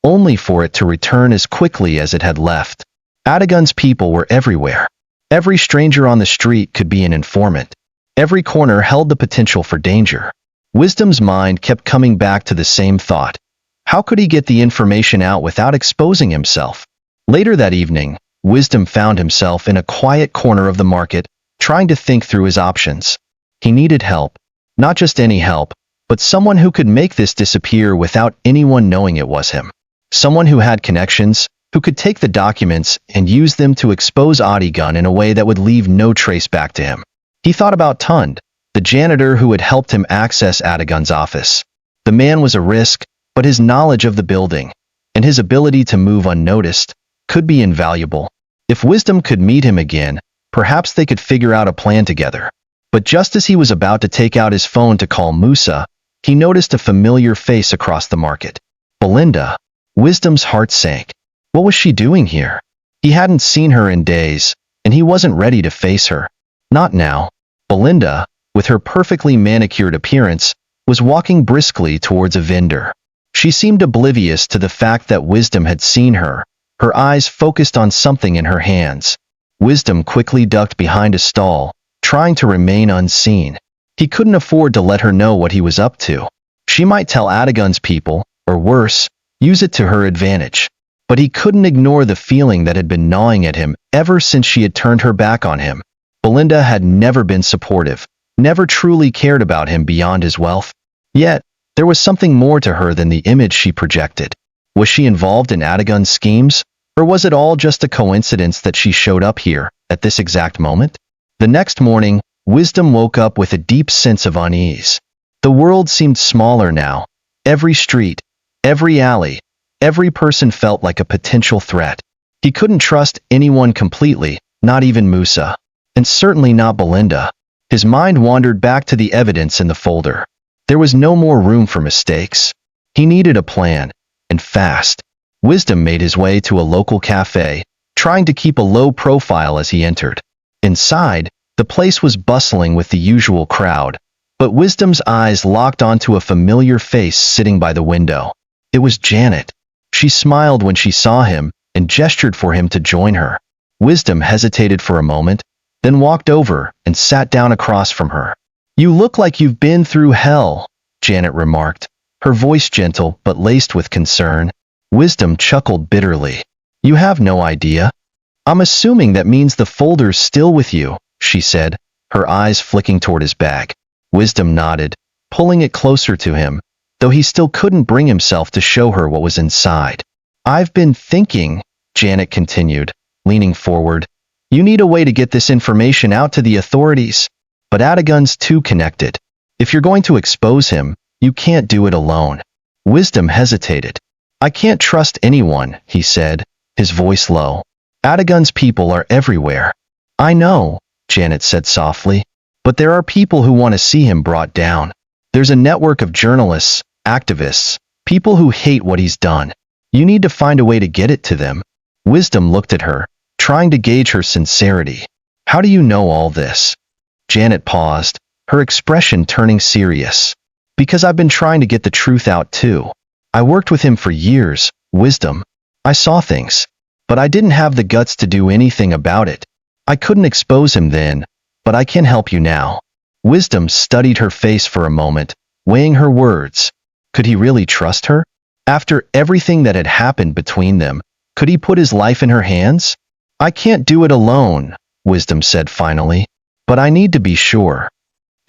only for it to return as quickly as it had left. Adegun's people were everywhere. Every stranger on the street could be an informant. Every corner held the potential for danger. Wisdom's mind kept coming back to the same thought. How could he get the information out without exposing himself? Later that evening, Wisdom found himself in a quiet corner of the market, trying to think through his options. He needed help. Not just any help, but someone who could make this disappear without anyone knowing it was him. Someone who had connections, who could take the documents and use them to expose Adigun in a way that would leave no trace back to him. He thought about Tund, the janitor who had helped him access Adigun's office. The man was a risk, but his knowledge of the building, and his ability to move unnoticed, could be invaluable. If Wisdom could meet him again, perhaps they could figure out a plan together. But just as he was about to take out his phone to call Musa, he noticed a familiar face across the market. Belinda. Wisdom's heart sank. What was she doing here? He hadn't seen her in days, and he wasn't ready to face her. Not now. Belinda, with her perfectly manicured appearance, was walking briskly towards a vendor. She seemed oblivious to the fact that Wisdom had seen her, her eyes focused on something in her hands. Wisdom quickly ducked behind a stall, trying to remain unseen. He couldn't afford to let her know what he was up to. She might tell Adigun's people, or worse, use it to her advantage. But he couldn't ignore the feeling that had been gnawing at him ever since she had turned her back on him. Belinda had never been supportive, never truly cared about him beyond his wealth. Yet, there was something more to her than the image she projected. Was she involved in Adigun's schemes, or was it all just a coincidence that she showed up here, at this exact moment? The next morning, Wisdom woke up with a deep sense of unease. The world seemed smaller now. Every street, every alley, every person felt like a potential threat. He couldn't trust anyone completely, not even Musa. And certainly not Belinda. His mind wandered back to the evidence in the folder. There was no more room for mistakes. He needed a plan, and fast. Wisdom made his way to a local cafe, trying to keep a low profile as he entered. Inside, the place was bustling with the usual crowd, but Wisdom's eyes locked onto a familiar face sitting by the window. It was Janet. She smiled when she saw him and gestured for him to join her. Wisdom hesitated for a moment, then walked over and sat down across from her. "You look like you've been through hell," Janet remarked, her voice gentle but laced with concern. Wisdom chuckled bitterly. "You have no idea. I'm assuming that means the folder's still with you," she said, her eyes flicking toward his bag. Wisdom nodded, pulling it closer to him, though he still couldn't bring himself to show her what was inside. "I've been thinking," Janet continued, leaning forward. "You need a way to get this information out to the authorities. But Adigun's too connected. If you're going to expose him, you can't do it alone." Wisdom hesitated. "I can't trust anyone," he said, his voice low. "Adigun's people are everywhere." "I know," Janet said softly, "but there are people who want to see him brought down. There's a network of journalists, activists, people who hate what he's done. You need to find a way to get it to them." Wisdom looked at her, trying to gauge her sincerity. "How do you know all this?" Janet paused, her expression turning serious. "Because I've been trying to get the truth out too. I worked with him for years, Wisdom. I saw things. But I didn't have the guts to do anything about it. I couldn't expose him then, but I can help you now." Wisdom studied her face for a moment, weighing her words. Could he really trust her? After everything that had happened between them, could he put his life in her hands? "I can't do it alone," Wisdom said finally. "But I need to be sure."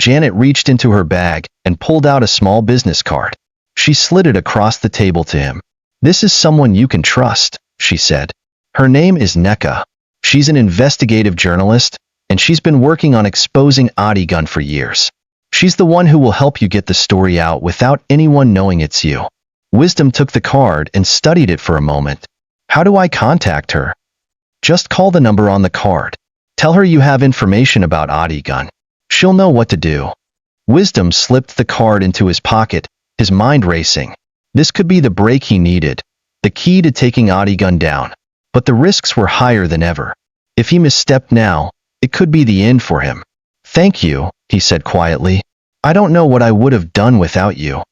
Janet reached into her bag and pulled out a small business card. She slid it across the table to him. "This is someone you can trust," she said. "Her name is Neka. She's an investigative journalist, and she's been working on exposing Adigun for years. She's the one who will help you get the story out without anyone knowing it's you." Wisdom took the card and studied it for a moment. "How do I contact her?" "Just call the number on the card. Tell her you have information about Adigun. She'll know what to do." Wisdom slipped the card into his pocket, his mind racing. This could be the break he needed, the key to taking Adigun down. But the risks were higher than ever. If he misstepped now, it could be the end for him. "Thank you," he said quietly. "I don't know what I would have done without you."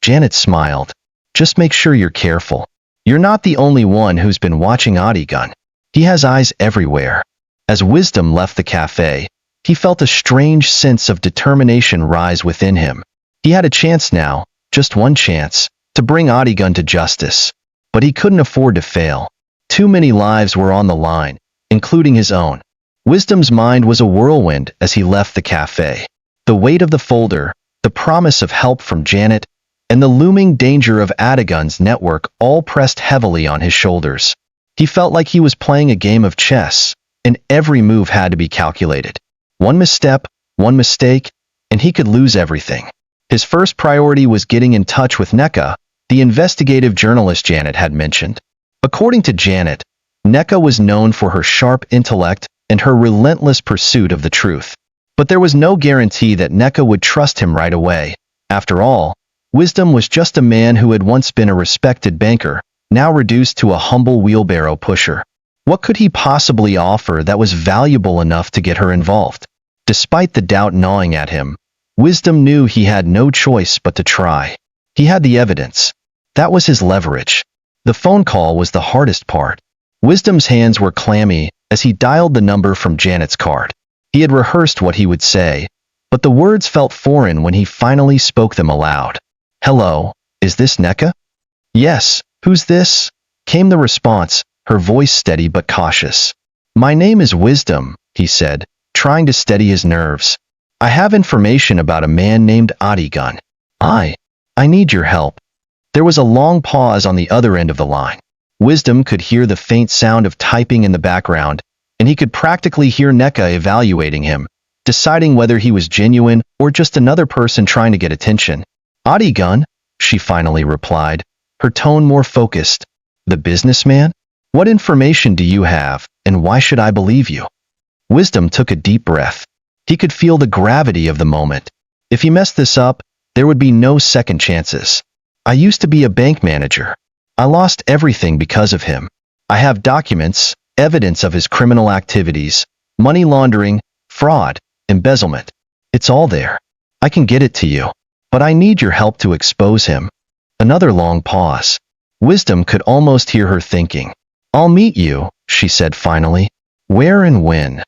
Janet smiled. Just make sure you're careful. You're not the only one who's been watching Adigun. He has eyes everywhere. As Wisdom left the cafe, he felt a strange sense of determination rise within him. He had a chance now, just one chance, to bring Adigun to justice. But he couldn't afford to fail. Too many lives were on the line, including his own. Wisdom's mind was a whirlwind as he left the cafe. The weight of the folder, the promise of help from Janet, and the looming danger of Adigun's network all pressed heavily on his shoulders. He felt like he was playing a game of chess, and every move had to be calculated. One misstep, one mistake, and he could lose everything. His first priority was getting in touch with Nneka, the investigative journalist Janet had mentioned. According to Janet, Nneka was known for her sharp intellect and her relentless pursuit of the truth. But there was no guarantee that Nneka would trust him right away. After all, Wisdom was just a man who had once been a respected banker, now reduced to a humble wheelbarrow pusher. What could he possibly offer that was valuable enough to get her involved? Despite the doubt gnawing at him, Wisdom knew he had no choice but to try. He had the evidence. That was his leverage. The phone call was the hardest part. Wisdom's hands were clammy as he dialed the number from Janet's card. He had rehearsed what he would say, but the words felt foreign when he finally spoke them aloud. "Hello, is this Nneka?" "Yes, who's this?" came the response, her voice steady but cautious. "My name is Wisdom," he said, trying to steady his nerves. "I have information about a man named Adigun. I need your help." There was a long pause on the other end of the line. Wisdom could hear the faint sound of typing in the background, and he could practically hear Nneka evaluating him, deciding whether he was genuine or just another person trying to get attention. "Adigun," she finally replied, her tone more focused. "The businessman? What information do you have, and why should I believe you?" Wisdom took a deep breath. He could feel the gravity of the moment. If he messed this up, there would be no second chances. "I used to be a bank manager. I lost everything because of him. I have documents, evidence of his criminal activities, money laundering, fraud, embezzlement. It's all there. I can get it to you. But I need your help to expose him." Another long pause. Wisdom could almost hear her thinking. "I'll meet you," she said finally. "Where and when?"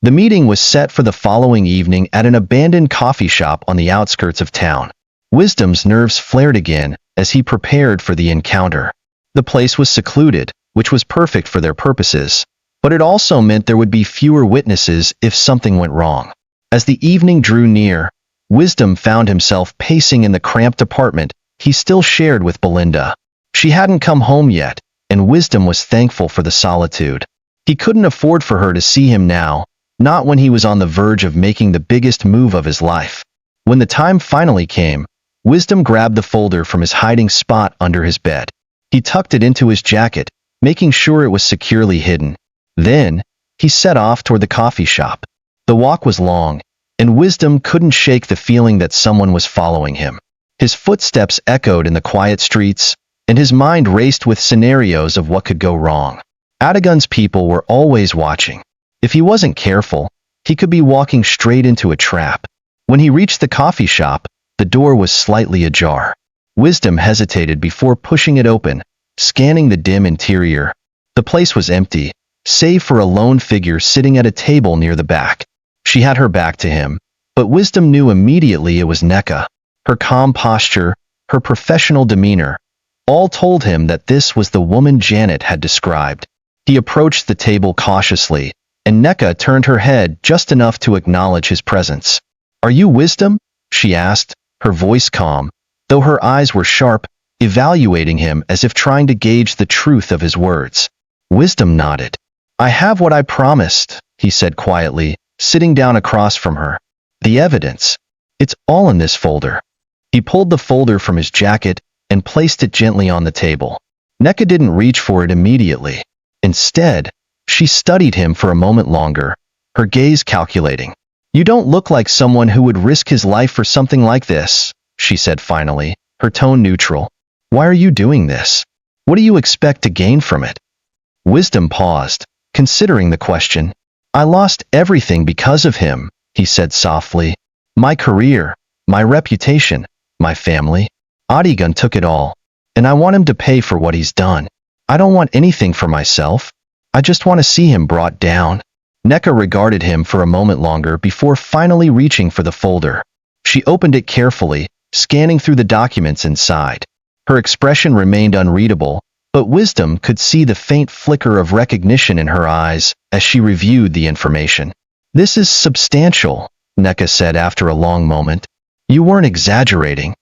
The meeting was set for the following evening at an abandoned coffee shop on the outskirts of town. Wisdom's nerves flared again as he prepared for the encounter. The place was secluded, which was perfect for their purposes, but it also meant there would be fewer witnesses if something went wrong. As the evening drew near, Wisdom found himself pacing in the cramped apartment he still shared with Belinda. She hadn't come home yet, and Wisdom was thankful for the solitude. He couldn't afford for her to see him now, not when he was on the verge of making the biggest move of his life. When the time finally came, Wisdom grabbed the folder from his hiding spot under his bed. He tucked it into his jacket, making sure it was securely hidden. Then, he set off toward the coffee shop. The walk was long, and Wisdom couldn't shake the feeling that someone was following him. His footsteps echoed in the quiet streets, and his mind raced with scenarios of what could go wrong. Adigun's people were always watching. If he wasn't careful, he could be walking straight into a trap. When he reached the coffee shop, the door was slightly ajar. Wisdom hesitated before pushing it open, scanning the dim interior. The place was empty, save for a lone figure sitting at a table near the back. She had her back to him, but Wisdom knew immediately it was Nneka. Her calm posture, her professional demeanor, all told him that this was the woman Janet had described. He approached the table cautiously, and Nneka turned her head just enough to acknowledge his presence. "Are you Wisdom?" she asked, her voice calm, though her eyes were sharp, evaluating him as if trying to gauge the truth of his words. Wisdom nodded. "I have what I promised," he said quietly, sitting down across from her. "The evidence. It's all in this folder." He pulled the folder from his jacket and placed it gently on the table. Nneka didn't reach for it immediately. Instead, she studied him for a moment longer, her gaze calculating. "You don't look like someone who would risk his life for something like this," she said finally, her tone neutral. "Why are you doing this? What do you expect to gain from it?" Wisdom paused, considering the question. "I lost everything because of him," he said softly. "My career, my reputation, my family. Adigun took it all, and I want him to pay for what he's done. I don't want anything for myself. I just want to see him brought down. Nneka regarded him for a moment longer before finally reaching for the folder. She opened it carefully, scanning through the documents inside. Her expression remained unreadable, but Wisdom could see the faint flicker of recognition in her eyes as she reviewed the information. This is substantial, Nneka said after a long moment. You weren't exaggerating.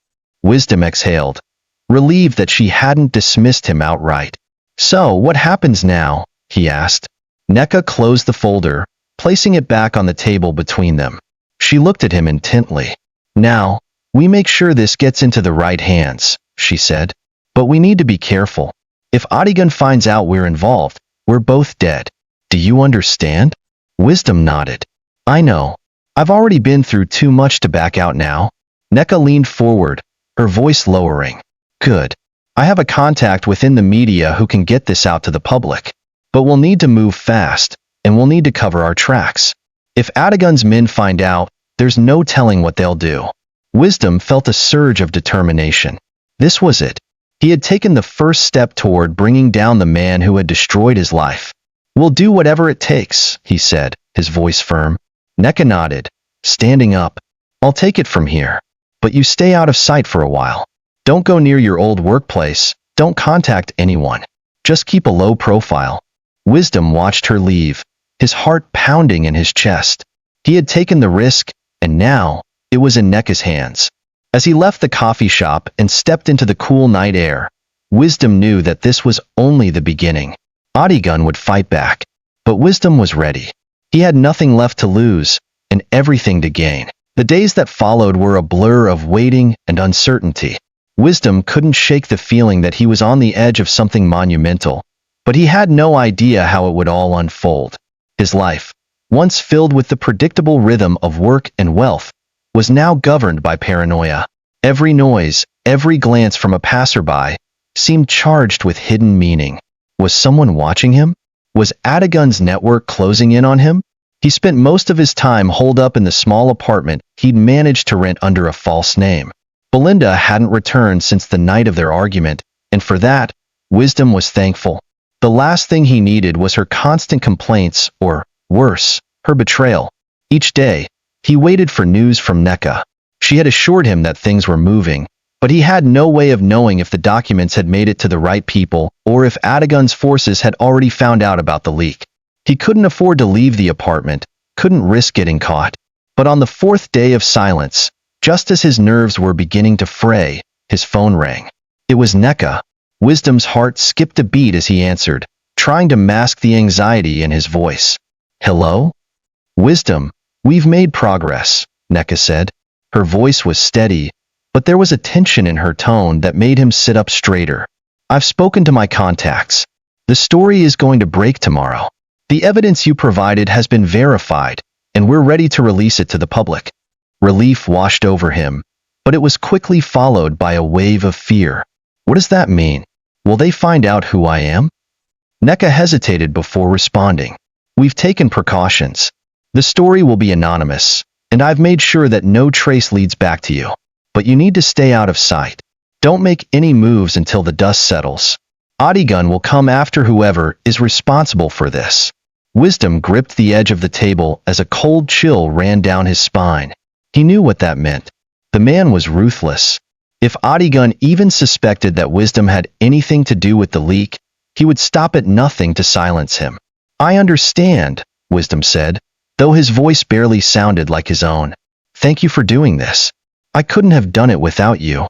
Wisdom exhaled, relieved that she hadn't dismissed him outright. So, what happens now? He asked. Nneka closed the folder, placing it back on the table between them. She looked at him intently. Now, we make sure this gets into the right hands, she said. But we need to be careful. If Adigun finds out we're involved, we're both dead. Do you understand? Wisdom nodded. I know. I've already been through too much to back out now. Nneka leaned forward, her voice lowering. Good. I have a contact within the media who can get this out to the public. But we'll need to move fast, and we'll need to cover our tracks. If Adigun's men find out, there's no telling what they'll do. Wisdom felt a surge of determination. This was it. He had taken the first step toward bringing down the man who had destroyed his life. We'll do whatever it takes, he said, his voice firm. Nneka nodded, standing up. I'll take it from here. But you stay out of sight for a while. Don't go near your old workplace. Don't contact anyone. Just keep a low profile. Wisdom watched her leave, his heart pounding in his chest. He had taken the risk, and now it was in Nneka's hands. As he left the coffee shop and stepped into the cool night air, Wisdom knew that this was only the beginning. Adigun would fight back, but Wisdom was ready. He had nothing left to lose, and everything to gain. The days that followed were a blur of waiting and uncertainty. Wisdom couldn't shake the feeling that he was on the edge of something monumental, but he had no idea how it would all unfold. His life, once filled with the predictable rhythm of work and wealth, was now governed by paranoia. Every noise, every glance from a passerby, seemed charged with hidden meaning. Was someone watching him? Was Adigun's network closing in on him? He spent most of his time holed up in the small apartment he'd managed to rent under a false name. Belinda hadn't returned since the night of their argument, and for that, Wisdom was thankful. The last thing he needed was her constant complaints, or, worse, her betrayal. Each day, he waited for news from Nneka. She had assured him that things were moving, but he had no way of knowing if the documents had made it to the right people or if Adigun's forces had already found out about the leak. He couldn't afford to leave the apartment, couldn't risk getting caught. But on the fourth day of silence, just as his nerves were beginning to fray, his phone rang. It was Nneka. Wisdom's heart skipped a beat as he answered, trying to mask the anxiety in his voice. Hello? Wisdom, we've made progress, Nneka said. Her voice was steady, but there was a tension in her tone that made him sit up straighter. I've spoken to my contacts. The story is going to break tomorrow. The evidence you provided has been verified, and we're ready to release it to the public. Relief washed over him, but it was quickly followed by a wave of fear. What does that mean? Will they find out who I am? Nneka hesitated before responding. We've taken precautions. The story will be anonymous, and I've made sure that no trace leads back to you. But you need to stay out of sight. Don't make any moves until the dust settles. Adigun will come after whoever is responsible for this. Wisdom gripped the edge of the table as a cold chill ran down his spine. He knew what that meant. The man was ruthless. If Adigun even suspected that Wisdom had anything to do with the leak, he would stop at nothing to silence him. I understand, Wisdom said, though his voice barely sounded like his own. Thank you for doing this. I couldn't have done it without you.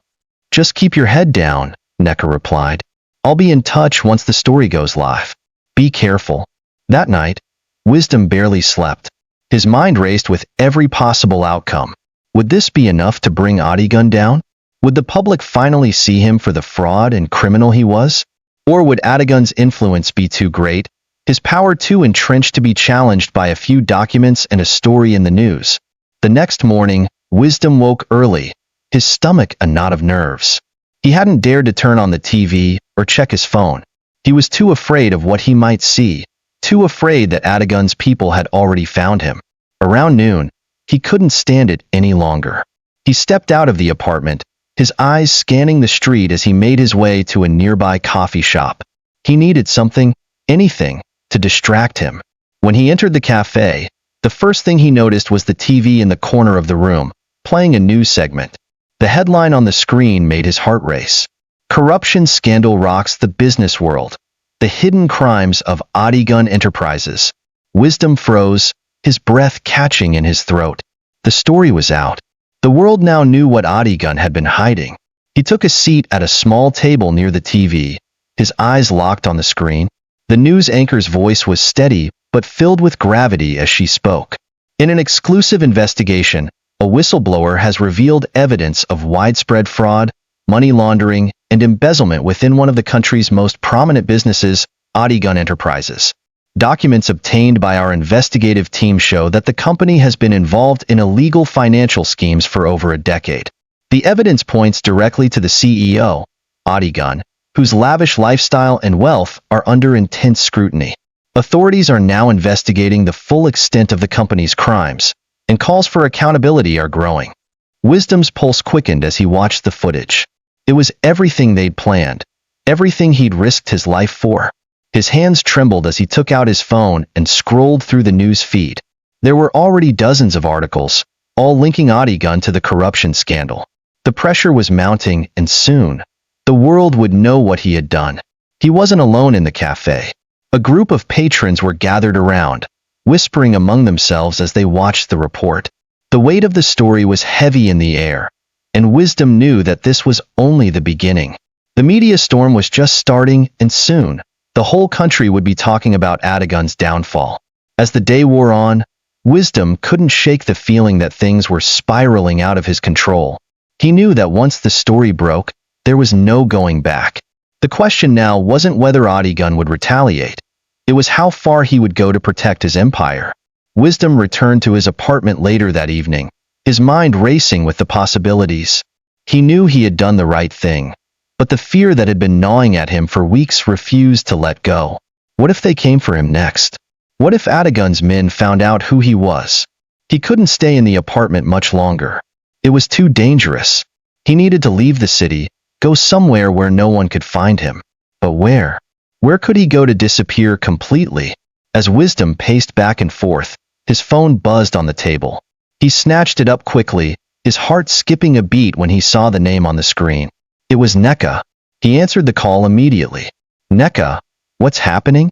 Just keep your head down, Nneka replied. I'll be in touch once the story goes live. Be careful. That night, Wisdom barely slept. His mind raced with every possible outcome. Would this be enough to bring Adigun down? Would the public finally see him for the fraud and criminal he was? Or would Adigun's influence be too great, his power too entrenched to be challenged by a few documents and a story in the news? The next morning, Wisdom woke early, his stomach a knot of nerves. He hadn't dared to turn on the TV or check his phone. He was too afraid of what he might see, too afraid that Adigun's people had already found him. Around noon, he couldn't stand it any longer. He stepped out of the apartment, his eyes scanning the street as he made his way to a nearby coffee shop. He needed something, anything, to distract him. When he entered the cafe, the first thing he noticed was the TV in the corner of the room, playing a news segment. The headline on the screen made his heart race. Corruption scandal rocks the business world. The hidden crimes of Adigun Enterprises. Wisdom froze, his breath catching in his throat. The story was out. The world now knew what Adigun had been hiding. He took a seat at a small table near the TV, his eyes locked on the screen. The news anchor's voice was steady but filled with gravity as she spoke. In an exclusive investigation, a whistleblower has revealed evidence of widespread fraud, money laundering, and embezzlement within one of the country's most prominent businesses, Adigun Enterprises. Documents obtained by our investigative team show that the company has been involved in illegal financial schemes for over a decade. The evidence points directly to the CEO, Adigun, whose lavish lifestyle and wealth are under intense scrutiny. Authorities are now investigating the full extent of the company's crimes, and calls for accountability are growing. Wisdom's pulse quickened as he watched the footage. It was everything they'd planned, everything he'd risked his life for. His hands trembled as he took out his phone and scrolled through the news feed. There were already dozens of articles, all linking Adigun to the corruption scandal. The pressure was mounting, and soon, the world would know what he had done. He wasn't alone in the cafe. A group of patrons were gathered around, whispering among themselves as they watched the report. The weight of the story was heavy in the air, and Wisdom knew that this was only the beginning. The media storm was just starting, and soon, the whole country would be talking about Adigun's downfall. As the day wore on, Wisdom couldn't shake the feeling that things were spiraling out of his control. He knew that once the story broke, there was no going back. The question now wasn't whether Adigun would retaliate. It was how far he would go to protect his empire. Wisdom returned to his apartment later that evening, his mind racing with the possibilities. He knew he had done the right thing, but the fear that had been gnawing at him for weeks refused to let go. What if they came for him next? What if Adigun's men found out who he was? He couldn't stay in the apartment much longer. It was too dangerous. He needed to leave the city, go somewhere where no one could find him. But where? Where could he go to disappear completely? As Wisdom paced back and forth, his phone buzzed on the table. He snatched it up quickly, his heart skipping a beat when he saw the name on the screen. It was Neka. He answered the call immediately. Neka, what's happening?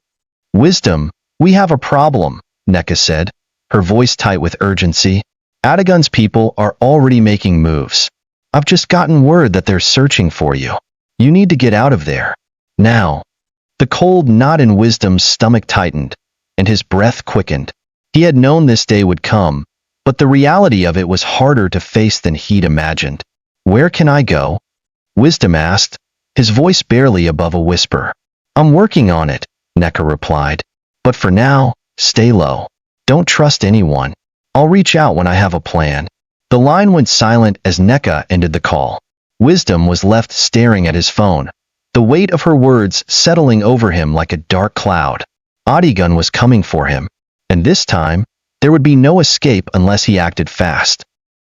Wisdom, we have a problem, Neka said, her voice tight with urgency. Adigun's people are already making moves. I've just gotten word that they're searching for you. You need to get out of there. Now. The cold knot in Wisdom's stomach tightened, and his breath quickened. He had known this day would come, but the reality of it was harder to face than he'd imagined. Where can I go? Wisdom asked, his voice barely above a whisper. I'm working on it, Neka replied. But for now, stay low. Don't trust anyone. I'll reach out when I have a plan. The line went silent as Neka ended the call. Wisdom was left staring at his phone, the weight of her words settling over him like a dark cloud. Adigun was coming for him, and this time, there would be no escape unless he acted fast.